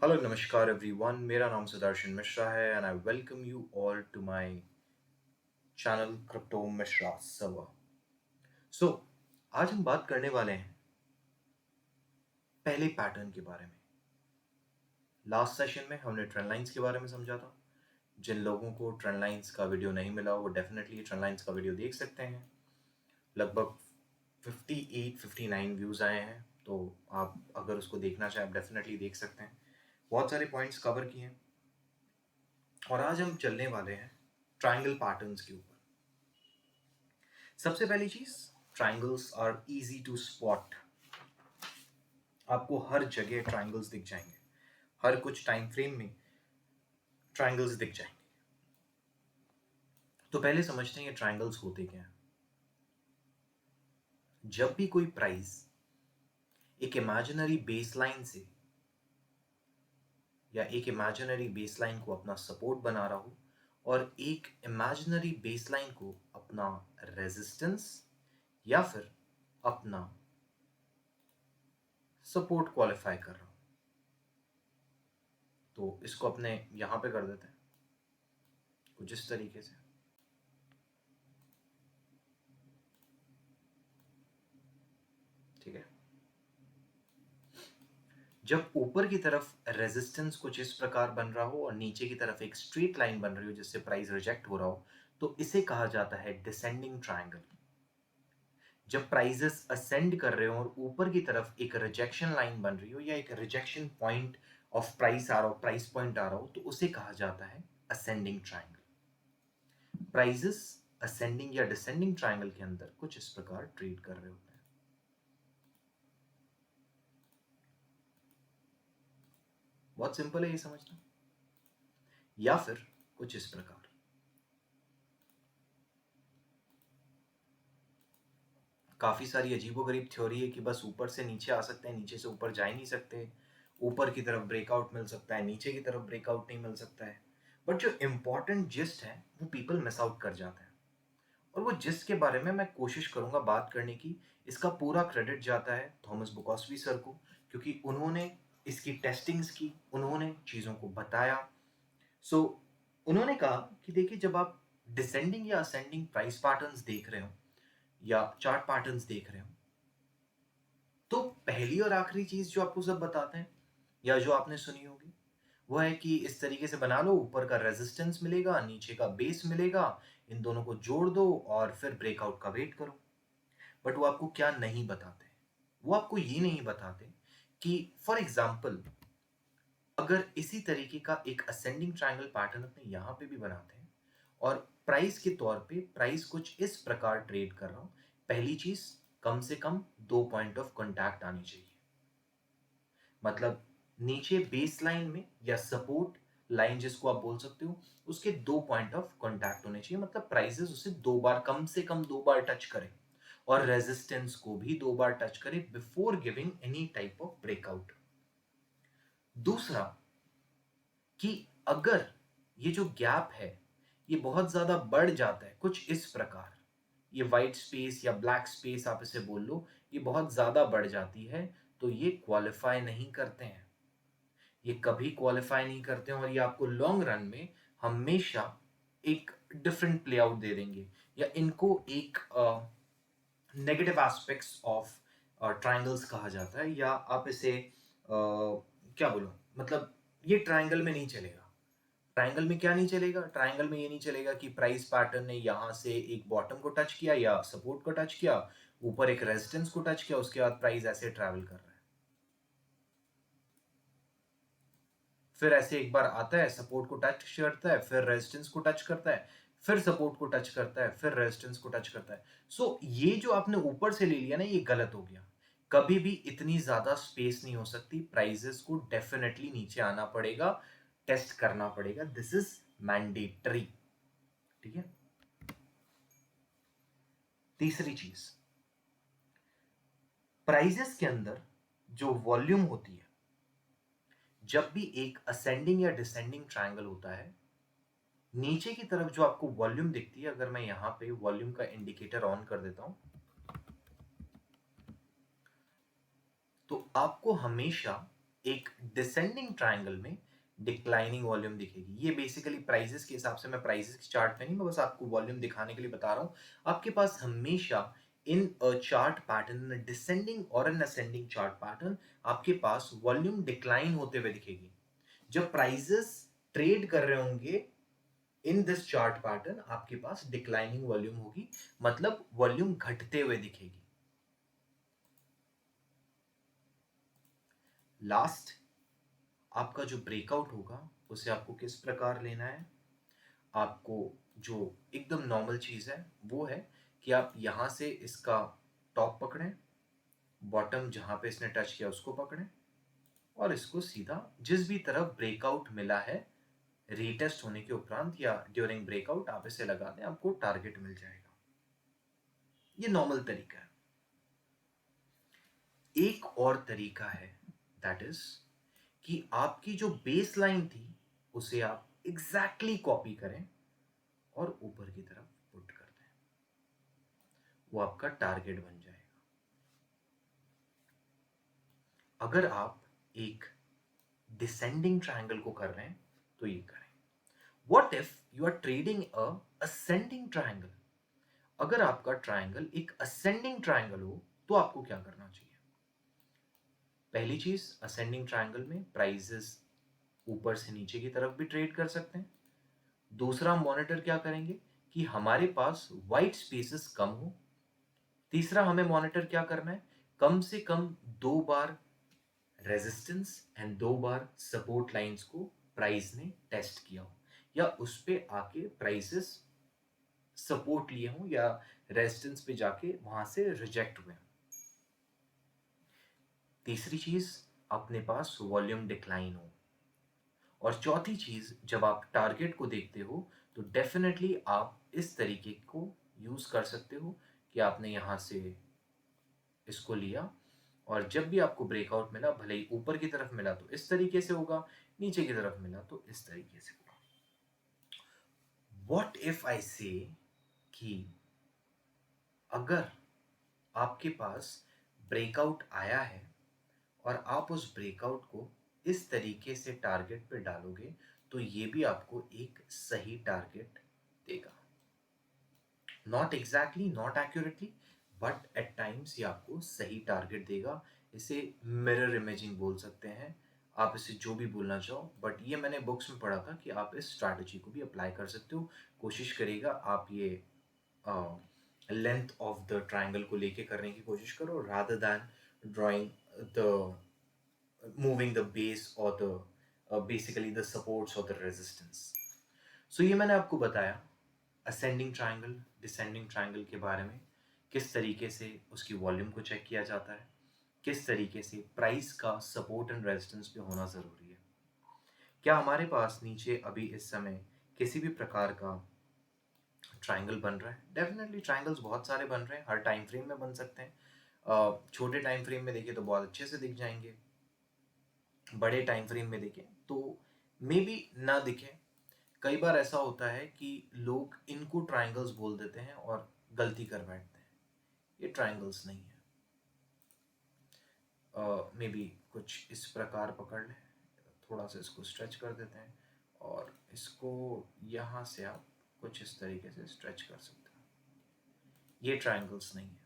Hello नमस्कार everyone, मेरा नाम सुदर्शन मिश्रा है and I welcome you all to my channel crypto Mishra server. So आज हम बात करने वाले हैं पहले पैटर्न के बारे में। लास्ट सेशन में हमने ट्रेंड लाइंस के बारे में समझा था। जिन लोगों को ट्रेंड लाइंस का वीडियो नहीं मिला वो डेफिनेटली ट्रेंड लाइंस का वीडियो देख सकते हैं। लगभग 58-59 व्यूज़ आए हैं, तो आप अगर उसको देखना चाहें आप डेफिनेटली देख सकते हैं। बहुत सारे पॉइंट्स कवर किए हैं और आज हम चलने वाले हैं ट्रायंगल पैटर्न्स के ऊपर। सबसे पहली चीज, triangles are easy to spot. आपको हर जगह ट्रायंगल्स दिख जाएंगे, हर कुछ टाइम फ्रेम में ट्रायंगल्स दिख जाएंगे। तो पहले समझते हैं ये ट्रायंगल्स होते क्या हैं। जब भी कोई प्राइस एक इमेजिनरी बेसलाइन से या एक इमेजिनरी बेसलाइन को अपना सपोर्ट बना रहा हो और एक इमेजिनरी बेसलाइन को अपना रेजिस्टेंस या फिर अपना सपोर्ट क्वालिफाई कर रहा हो, तो इसको अपने यहां पे कर देते हैं कुछ इस तरीके से। ठीक है, जब ऊपर की तरफ रेजिस्टेंस कुछ इस प्रकार बन रहा हो और नीचे की तरफ एक स्ट्रेट लाइन बन रही हो जिससे प्राइस रिजेक्ट हो रहा हो, तो इसे कहा जाता है डिसेंडिंग ट्रायंगल। जब प्राइजेस असेंड कर रहे हो और ऊपर की तरफ एक रिजेक्शन लाइन बन रही हो या एक रिजेक्शन पॉइंट ऑफ प्राइस आ रहा हो, प्राइस पॉइंट आ रहा हो, तो उसे कहा जाता है असेंडिंग ट्रायंगल। प्राइजेस असेंडिंग या डिसेंडिंग ट्रायंगल के अंदर कुछ इस प्रकार ट्रेड कर रहे होते हैं। बहुत सिंपल है ये समझना। या फिर कुछ इस प्रकार, काफी सारी अजीबोगरीब थ्योरी है कि बस ऊपर से नीचे आ सकते हैं, नीचे से ऊपर जा ही नहीं सकते, ऊपर की तरफ ब्रेकआउट मिल सकता है, नीचे की तरफ ब्रेकआउट नहीं मिल सकता है। बट जो इंपॉर्टेंट जिस्ट है वो पीपल मिस आउट कर जाते हैं, और वो जिस्ट के बारे में मैं कोशिश करूंगा बात करने की। इसका पूरा क्रेडिट जाता है थॉमस बुकॉस्बी सर को, क्योंकि उन्होंने इसकी टेस्टिंग्स की, उन्होंने चीज़ों को बताया। सो उन्होंने कहा कि देखिए, जब आप डिसेंडिंग या असेंडिंग प्राइस पैटर्न्स देख रहे हो या चार्ट पैटर्न्स देख रहे हो, तो पहली और आखिरी चीज जो आपको सब बताते हैं या जो आपने सुनी होगी वो है कि इस तरीके से बना लो, ऊपर का रेजिस्टेंस मिलेगा, नीचे का बेस मिलेगा, इन दोनों को जोड़ दो और फिर ब्रेकआउट का वेट करो। बट वो आपको क्या नहीं बताते, वो आपको ये नहीं बताते कि फॉर एग्जाम्पल अगर इसी तरीके का एक असेंडिंग ट्रायंगल पैटर्न अपने यहां पे भी बनाते हैं और प्राइस के तौर पे प्राइस कुछ इस प्रकार ट्रेड कर रहा हूं, पहली चीज, कम से कम 2 पॉइंट ऑफ कांटेक्ट आनी चाहिए। मतलब नीचे बेस लाइन में या सपोर्ट लाइन जिसको आप बोल सकते हो, उसके 2 पॉइंट ऑफ कांटेक्ट होने चाहिए। मतलब प्राइसेस उसे 2 बार, कम से कम 2 बार टच करें और रेजिस्टेंस को भी 2 बार टच करें before giving any type of breakout. दूसरा, कि अगर ये जो गैप है ये बहुत ज्यादा बढ़ जाता है कुछ इस प्रकार, ये वाइट स्पेस या ब्लैक स्पेस आप इसे बोल लो, ये बहुत ज्यादा बढ़ जाती है, तो ये क्वालिफाई नहीं करते हैं। ये कभी क्वालिफाई नहीं करते हैं और ये आपको लॉन्ग रन में हमेशा एक डिफरेंट प्ले आउट दे देंगे, या इनको एक नेगेटिव एस्पेक्ट्स ऑफ ट्रायंगल्स कहा जाता है, या आप इसे क्या बोलो, मतलब ये ट्रायंगल में नहीं चलेगा। ट्रायंगल में क्या नहीं चलेगा? ट्रायंगल में ये नहीं चलेगा कि प्राइस पैटर्न ने यहां से एक बॉटम को टच किया या सपोर्ट को टच किया, ऊपर एक रेजिस्टेंस को टच किया, उसके बाद प्राइस ऐसे ट्रैवल कर रहा है, फिर ऐसे एक बार आता है, सपोर्ट को टच करता है, फिर रेजिस्टेंस को टच करता है, फिर सपोर्ट को टच करता है, फिर रेजिस्टेंस को टच करता है। सो ये जो आपने ऊपर से ले लिया ना, ये गलत हो गया। कभी भी इतनी ज्यादा स्पेस नहीं हो सकती, प्राइजेस को डेफिनेटली नीचे आना पड़ेगा, टेस्ट करना पड़ेगा, दिस इज मैंडेटरी। ठीक है। तीसरी चीज, प्राइजेस के अंदर जो वॉल्यूम होती है, जब भी एक असेंडिंग या डिसेंडिंग ट्रायंगल होता है, नीचे की तरफ जो आपको वॉल्यूम दिखती है, अगर मैं यहां पे वॉल्यूम का इंडिकेटर ऑन कर देता हूं, तो आपको हमेशा एक डिसेंडिंग ट्रायंगल में डिक्लाइनिंग वॉल्यूम दिखेगी। ये बेसिकली प्राइसेस के हिसाब से, मैं प्राइसेस के चार्ट पे नहीं, मैं बस आपको वॉल्यूम दिखाने के लिए बता रहा हूँ। आपके पास हमेशा इन अ चार्ट पैटर्न, डिसेंडिंग और एन असेंडिंग चार्ट पैटर्न, आपके पास वॉल्यूम डिक्लाइन होते हुए दिखेगी। जब प्राइसेस ट्रेड कर रहे होंगे इन दिस चार्ट पैटर्न, आपके पास डिक्लाइनिंग वॉल्यूम होगी, मतलब वॉल्यूम घटते हुए दिखेगी। लास्ट आपका जो ब्रेकआउट होगा उसे आपको किस प्रकार लेना है? आपको जो एकदम नॉर्मल चीज है वो है कि आप यहां से इसका टॉप पकड़ें, बॉटम जहां पे इसने टच किया उसको पकड़ें, और इसको सीधा जिस भी तरफ ब्रेकआउट मिला है रीटेस्ट होने के उपरांत या ड्यूरिंग ब्रेकआउट, आप इसे लगा दें, आपको टारगेट मिल जाएगा। ये नॉर्मल तरीका है। एक और तरीका है, दैट इज कि आपकी जो बेस लाइन थी उसे आप एग्जैक्टली कॉपी करें और ऊपर की तरफ पुट कर दें, वो आपका टारगेट बन जाएगा। अगर आप एक डिसेंडिंग ट्रायंगल को कर रहे हैं तो ये करें। What if you are trading a ascending triangle? अगर आपका ट्रायंगल एक असेंडिंग ट्रायंगल हो तो आपको क्या करना चाहिए? पहली चीज, असेंडिंग ट्रायंगल में प्राइसेस ऊपर से नीचे की तरफ भी ट्रेड कर सकते हैं। दूसरा, मॉनिटर क्या करेंगे कि हमारे पास वाइट स्पेसेस कम हो। तीसरा, हमें मॉनिटर क्या करना है, कम से कम 2 बार रेजिस्टेंस एंड 2 बार सपोर्ट लाइंस को प्राइस ने टेस्ट किया हो, या उस पे आके प्राइसेस सपोर्ट लिए हों या रेजिस्टेंस पे जाके वहां से रिजेक्ट हुए हों। तीसरी चीज, अपने पास वॉल्यूम डिक्लाइन हो। और चौथी चीज, जब आप टारगेट को देखते हो तो डेफिनेटली आप इस तरीके को यूज कर सकते हो कि आपने यहां से इसको लिया, और जब भी आपको ब्रेकआउट मिला, भले ही ऊपर की तरफ मिला तो इस तरीके से होगा, नीचे की तरफ मिला तो इस तरीके से होगा। व्हाट इफ आई से कि अगर आपके पास ब्रेकआउट आया है और आप उस ब्रेकआउट को इस तरीके से टारगेट पे डालोगे तो ये भी आपको एक सही टारगेट देगा। Not exactly, not accurately, but at times ये आपको सही टारगेट देगा। इसे मिरर इमेजिंग बोल सकते हैं, आप इसे जो भी बोलना चाहो, बट ये मैंने बुक्स में पढ़ा था कि आप इस स्ट्रैटेजी को भी अप्लाई कर सकते हो। कोशिश करिएगा आप ये लेंथ ऑफ द ट्राइंगल को लेके करने की कोशिश करो, rather than drawing the moving the base or the basically the supports or the resistance. So ये मैंने आपको बताया ascending triangle, descending triangle के बारे में, किस तरीके से उसकी वॉल्यूम को चेक किया जाता है, किस तरीके से प्राइस का सपोर्ट एंड रेजिस्टेंस पे होना ज़रूरी है। क्या हमारे पास नीचे अभी इस समय किसी भी प्रकार का ट्राइंगल बन रहा है? डेफिनेटली ट्राइंगल्स बहुत सारे बन रहे हैं, हर टाइम फ्रेम में बन सकते हैं। छोटे टाइम फ्रेम में देखिए तो बहुत अच्छे से दिख जाएंगे, बड़े टाइम फ्रेम में देखें तो मे बी ना दिखे। कई बार ऐसा होता है कि लोग इनको ट्रायंगल्स बोल देते हैं और गलती कर बैठते हैं, ये ट्रायंगल्स नहीं है। मे बी कुछ इस प्रकार पकड़ लें, थोड़ा सा इसको स्ट्रेच कर देते हैं और इसको यहाँ से आप कुछ इस तरीके से स्ट्रेच कर सकते हैं, ये ट्रायंगल्स नहीं है।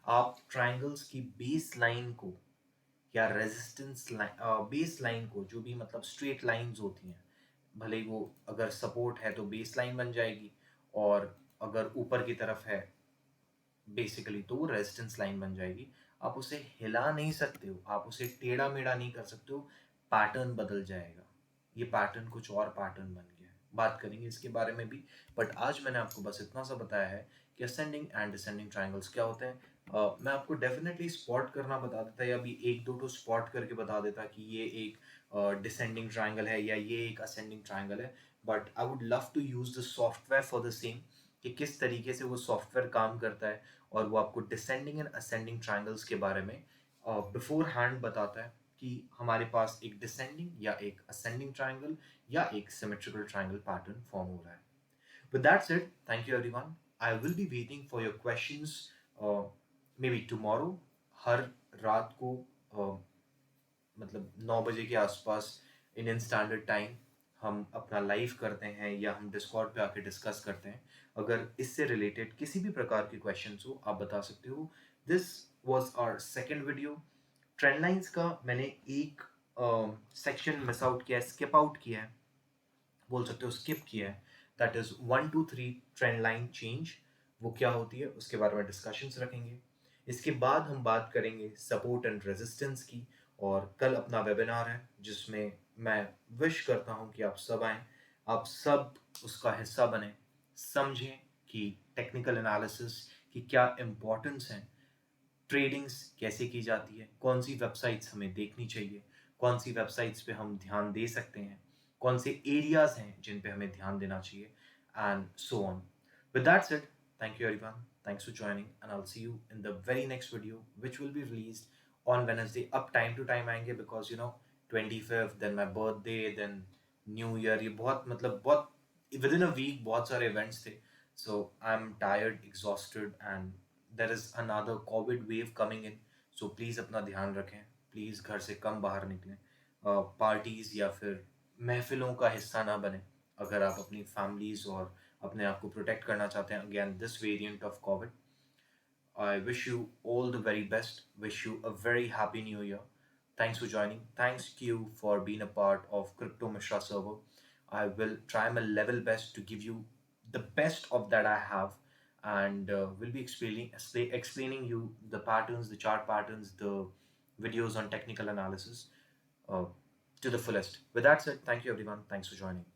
आप ट्रायंगल्स की बेस लाइन को या रेजिस्टेंस लाइन, बेस लाइन को, जो भी मतलब स्ट्रेट लाइंस होती हैं, भले ही वो अगर सपोर्ट है तो बेस लाइन बन जाएगी, और अगर ऊपर की तरफ है बेसिकली तो वो रेजिस्टेंस लाइन बन जाएगी। आप उसे हिला नहीं सकते हो, आप उसे टेढ़ा मेढ़ा नहीं कर सकते हो, पैटर्न बदल जाएगा। ये पैटर्न कुछ और पैटर्न बन गया है, बात करेंगे इसके बारे में भी, बट आज मैंने आपको बस इतना सा बताया है कि असेंडिंग एंड डिसेंडिंग ट्राइंगल्स क्या होते हैं। मैं आपको डेफिनेटली स्पॉट करना बता देता, या अभी एक दो तो स्पॉट करके बता देता कि ये एक डिसेंडिंग ट्राइंगल है या ये एक असेंडिंग ट्राइंगल है, but I would love to use the software for the same, कि किस तरीके से वो सॉफ्टवेयर काम करता है, और वो आपको डिसेंडिंग एंड असेंडिंग ट्राइंगल्स के बारे में बिफोर हैंड बताता है कि हमारे पास एक डिसेंडिंग या एक असेंडिंग ट्राइंगल या एक सिमेट्रिकल ट्राइंगल पैटर्न फॉर्म हो रहा है। With that said, thank you everyone. I will be waiting for your questions maybe tomorrow. हर रात को मतलब 9 बजे के आसपास इंडियन स्टैंडर्ड टाइम हम अपना लाइव करते हैं या हम डिस्कॉर्ड पे आके डिस्कस करते हैं। अगर इससे रिलेटेड किसी भी प्रकार के क्वेश्चंस हो आप बता सकते हो। This was our second video. Trend lines का मैंने एक सेक्शन मिस आउट किया है, स्किप आउट किया है, बोल सकते हो स्किप किया है। That is 1 2 3 trend line change. वो क्या होती है उसके बारे में डिस्कशंस रखेंगे। इसके बाद हम बात करेंगे सपोर्ट एंड रेजिस्टेंस की। और कल अपना वेबिनार है जिसमें मैं विश करता हूं कि आप सब आएं, आप सब उसका हिस्सा बने, समझें कि टेक्निकल एनालिसिस की क्या इम्पोर्टेंस है, ट्रेडिंग्स कैसे की जाती है, कौन सी वेबसाइट्स हमें देखनी चाहिए, कौन सी वेबसाइट्स पे हम ध्यान दे सकते हैं, कौन से एरियाज हैं जिन पे हमें ध्यान देना चाहिए, and so on. With that said, thank you everyone, thanks for joining, and I'll see you in the very next video which will be released on Wednesday। अब टाइम टू टाइम आएंगे because 25th, then my birthday, then new year, ये बहुत मतलब बहुत with in a week बहुत सारे events थे। So I am tired, exhausted, and there is another covid wave coming in. So please अपना ध्यान रखें, प्लीज़ घर से कम बाहर निकलें, पार्टीज़ या फिर महफिलों का हिस्सा ना बने अगर आप अपनी फैमिलीज़ और अपने आप को प्रोटेक्ट करना चाहते हैं again this variant of Covid. I wish you all the very best. Wish you a very happy new year. Thanks for joining. Thanks you for being a part of Crypto Mishra server. I will try my level best to give you the best of that I have, and will be explaining you the patterns, the chart patterns, the videos on technical analysis uh, to the fullest. With that said, thank you everyone. Thanks for joining.